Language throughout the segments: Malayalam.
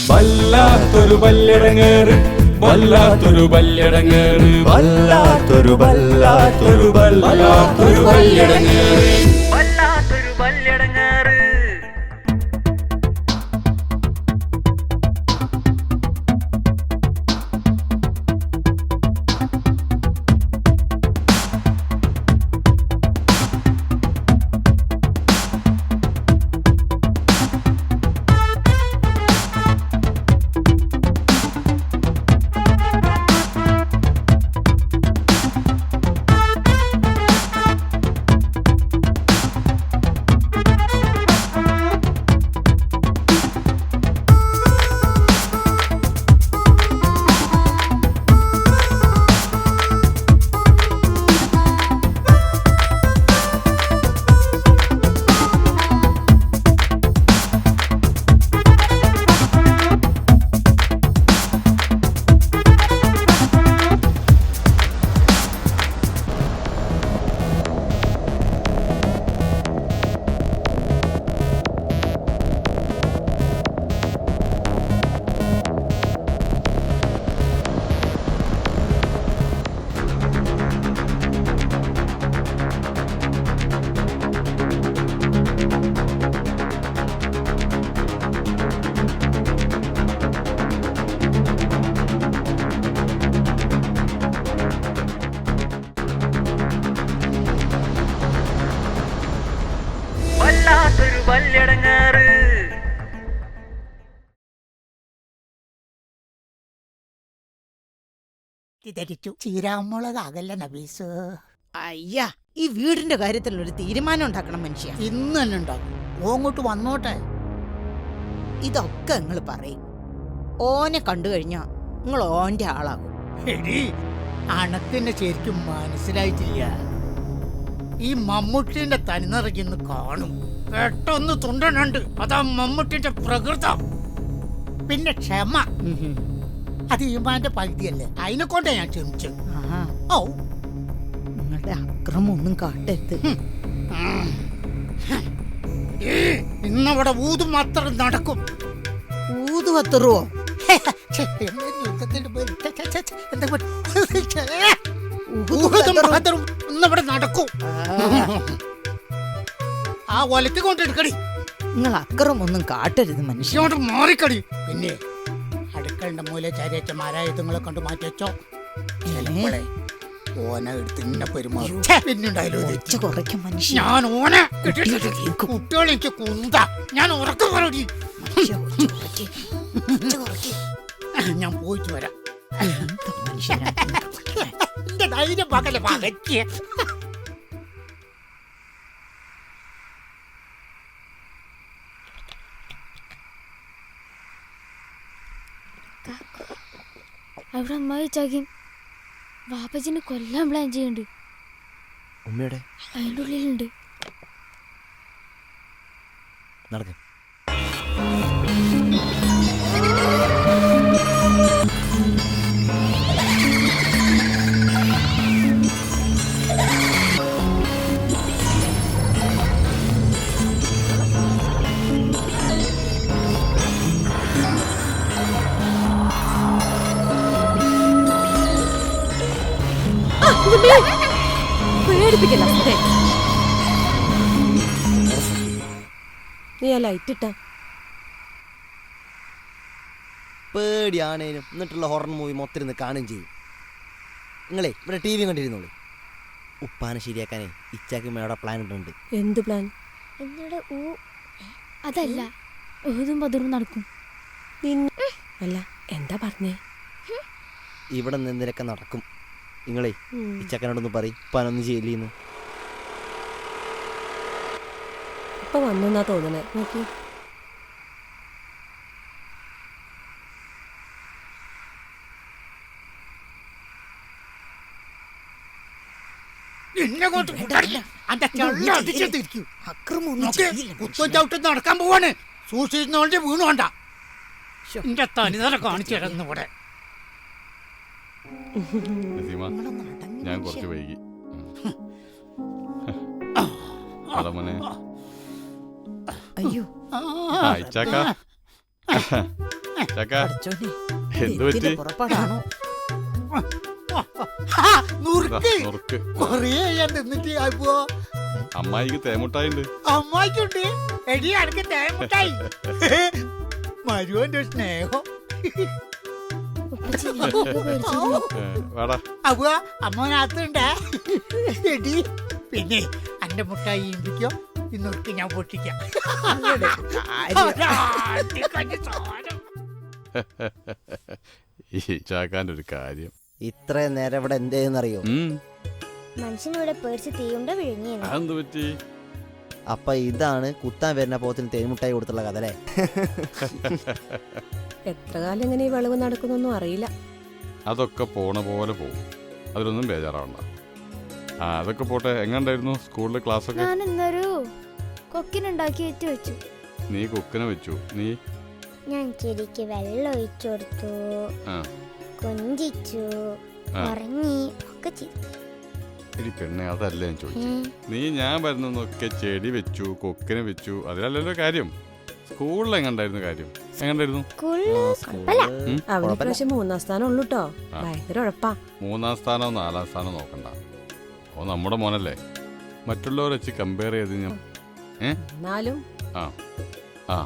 വല്ലാത്തൊരു വല്ലിടങ്ങേറ് വല്ലാത്തൊരു വല്ലിടങ്ങേറ് വല്ലാത്തൊരു വല്ലാത്തൊരു വല്ലാത്തൊരു വല്ലിടങ്ങേറ് വല്ലാത്തൊരു വല്ലിടങ്ങേറ്. വല്ലാത്തൊരു വല്ലിടങ്ങേറ്. ധരിച്ചു ചീരാമുളക് അകല്ല നബീസ്. അയ്യാ, ഈ വീടിന്റെ കാര്യത്തിൽ ഒരു തീരുമാനം ഉണ്ടാക്കണം മനുഷ്യ. ഇന്ന് തന്നെ ഉണ്ടാകും. ഓങ്ങോട്ട് വന്നോട്ടെ. ഇതൊക്കെ നിങ്ങൾ പറയും. ഓനെ കണ്ടു കഴിഞ്ഞാ നിങ്ങൾ ഓന്റെ ആളാകും. എടി, അണക്കെന്നെ ശരിക്കും മനസ്സിലായിട്ടില്ല. ഈ മമ്മൂട്ടിന്റെ തനിനിറങ്ങിന്ന് കാണും, പെട്ടെന്ന് തുണ്ടനുണ്ട്. അതാ മമ്മൂട്ടിന്റെ പ്രകൃതം. പിന്നെ ക്ഷമ, അത് ഈമാന്റെ പകുതിയല്ലേ. അതിനെ കൊണ്ടാ ഞാൻ ക്ഷമിച്ചു. ഓ, നിങ്ങളുടെ അക്രമം ഒന്നും കാട്ടരുത്. ഇന്നവിടെ ഊത് മാത്രം നടക്കും. ഊതു കത്തറുവോ? ഇന്നവിടെ നടക്കും. ആ ഒലത്തി കൊണ്ടെടുക്കടി. നിങ്ങൾ അക്രമം ഒന്നും കാട്ടരുത് മനുഷ്യ. ഇങ്ങോട്ട് മാറിക്കടി. പിന്നെ അടുക്കളന്റെ മൂല ചാരിയച്ചമാരായതുങ്ങളെ കൊണ്ട് മാറ്റി വെച്ചോ. ചിലപ്പോളെ ഓന എടുത്ത് ഇന്നെ പെരുമാറും. പിന്നുണ്ടായാലും കുറയ്ക്കും മനുഷ്യ. ഞാൻ ഓന കുട്ടികളെനിക്ക് കുന്ത. ഞാൻ ഉറക്കം പറടി. ഞാൻ പോയിട്ട് വരാം. എന്റെ ധൈര്യം പകലെ പകയ്ക്ക്. അവിടെ അമ്മായി ചാകിയും വാപ്പച്ചിനെ കൊല്ലാൻ പ്ലാൻ ചെയ്യുന്നുണ്ട്. ഉമ്മയുടെ അതിൻ്റെ ഉള്ളിലുണ്ട്. നടക്ക. പേടിപ്പിക്കല്ല. നീ ആ ലൈറ്റ് ഇട്ടാ പേടിയാണേനും എന്നിട്ടുള്ള ഹൊറർ മൂവി മൊത്തം ഇരുന്ന് കാണുകയും ചെയ്യും. നിങ്ങളെ ഇവിടെ TV കണ്ടിരുന്നോളൂ. ഉപ്പാനെ ശരിയാക്കാനേ ഇച്ചാക്ക് മേടെ പ്ലാൻ ഇട്ടുണ്ട്. എന്ത് പ്ലാൻ? എന്നിട്ട് അതല്ല, ഏതും പതിറും നടക്കും. അല്ല, എന്താ പറഞ്ഞേ? ഇവിടെ നിന്നിരക്കെ നടക്കും. നിങ്ങളെ ഇച്ചാക്കനോടൊന്ന് പറയും ഉപ്പാനൊന്നും ചെയ്യില്ലെന്ന്. ഇപ്പൊ വന്നെന്നാ തോന്നണേ. നോക്കി. നടക്കാൻ പോവാണ്. സൂക്ഷിച്ചോണ്ട് വീണു വേണ്ട. എന്റെ തനിതറ കാണിച്ചു തരുന്നു ഇവിടെ. ഞാൻ കുറച്ച് വൈകി. അയ്യോ, ഇച്ചാക്ക ചക്ക പഠിച്ചോനെ, എന്ത് ഇതിന്റെ പറ്റി പുറപ്പാടാണോ? ഇതാ, നുറുക്ക് നുറുക്ക് കൊറേ ഞാൻ തിന്നിട്ട് ആയിപ്പോ അമ്മായിക്ക് തേമുട്ടായിണ്ട് അമ്മായിക്കുണ്ട് എടി അനക്ക് തേമുട്ടായി മരുവന്റെ സ്നേഹം ഉപ്പച്ചി ഞാനൊക്കെ പേടിച്ചിരുന്നു. വാടാ അപ്പൊ അമ്മനകത്തുണ്ടേ എടി പിന്നെ അന്റെ മുട്ടായി ഇമ്പിക്കോ ഇന്നൊക്കെ ഞാൻ പൊട്ടിക്കാം ഈ ചാക്കാൻ്റെ ഒരു കാര്യം ഇത്രയും നേരം ഇവിടെ എന്തേന്നറിയോ? മനുഷ്യനിവിടെ പേടിച്ച് തീയുണ്ട വിഴുങ്ങിയത്. അതെന്ത് പറ്റി? അപ്പൊ ഇതാണ് കുത്താൻ വരുന്ന പോത്തിന് തേൻമുട്ടായി കൊടുത്തുള്ള കഥ അല്ലേ? എത്ര കാലം ഇങ്ങനെ ഈ വിളവ് നടക്കുന്നൊന്നും അറിയില്ല. അതൊക്കെ പോണ പോലെ പോകും, അതിലൊന്നും ബേജാറാവണ്ട. അതൊക്കെ പോട്ടെ. എങ്ങണ്ടായിരുന്നു സ്കൂളിലെ ക്ലാസ്സൊക്കെ? ഞാൻ ഇന്നൊരു കൊക്കിനുണ്ടാക്കി വെച്ചു. നീ കുക്കിനെ വെച്ചു. നീ ഞാൻ ചെടിക്ക് വെള്ളം ഒഴിച്ചു കൊടുത്തു, ആ കൊഞ്ചിച്ചു, ആ. ഉറങ്ങി ഒക്കെ ചെയ്തു. എടി പെണ്ണെ, അതല്ല ഞാൻ ചോദിച്ചു. നീ ഞാൻ വരുന്നൊക്കെ ചെടി വെച്ചു, കൊക്കിനെ വെച്ചു, അതിലല്ലല്ലോ കാര്യം. സ്കൂളിൽ എങ്ങണ്ടായിരുന്നു കാര്യം? എങ്ങണ്ടായിരുന്നു? അവന് പ്രാവശ്യം 3ാം സ്ഥാനം ഉള്ളു കേട്ടോ. ഭയങ്കര ഉഴപ്പാ. 3ാം സ്ഥാനോ 4ാം സ്ഥാനോ നോക്കണ്ട. ഓ നമ്മുടെ മോനല്ലേ, മറ്റുള്ളവരെ വെച്ച് കമ്പയർ ചെയ്ത് ഞാൻ എന്നാലും ആ ആ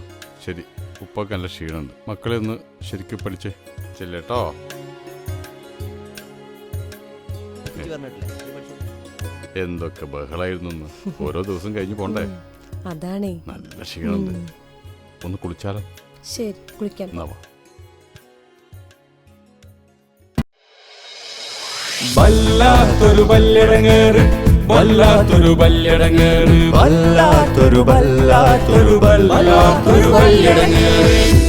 ശരി. ഉപ്പൊക്കെ നല്ല ക്ഷീണമുണ്ട്. മക്കളെ ഒന്ന് ശരിക്കും പഠിച്ചേ ചെല്ലേട്ടോ. ഇജ്ജ് പറഞ്ഞിട്ടില്ലേ? എന്തൊക്കെ ബഹളായിരുന്നു. ഓരോ ദിവസം കഴിഞ്ഞ് പോണ്ടേ. അതാണേ. നല്ല ക്ഷീണമുണ്ട്. ഒന്ന് കുളിച്ചാലോ? ശരി, കുളിക്കാം. എന്നാ വാ. വല്ലാത്തൊരു വല്ലിടങ്ങേറ്, വല്ലാത്തൊരു വല്ലിടങ്ങേറ്, വല്ലാത്തൊരു വല്ലിടങ്ങേറ്.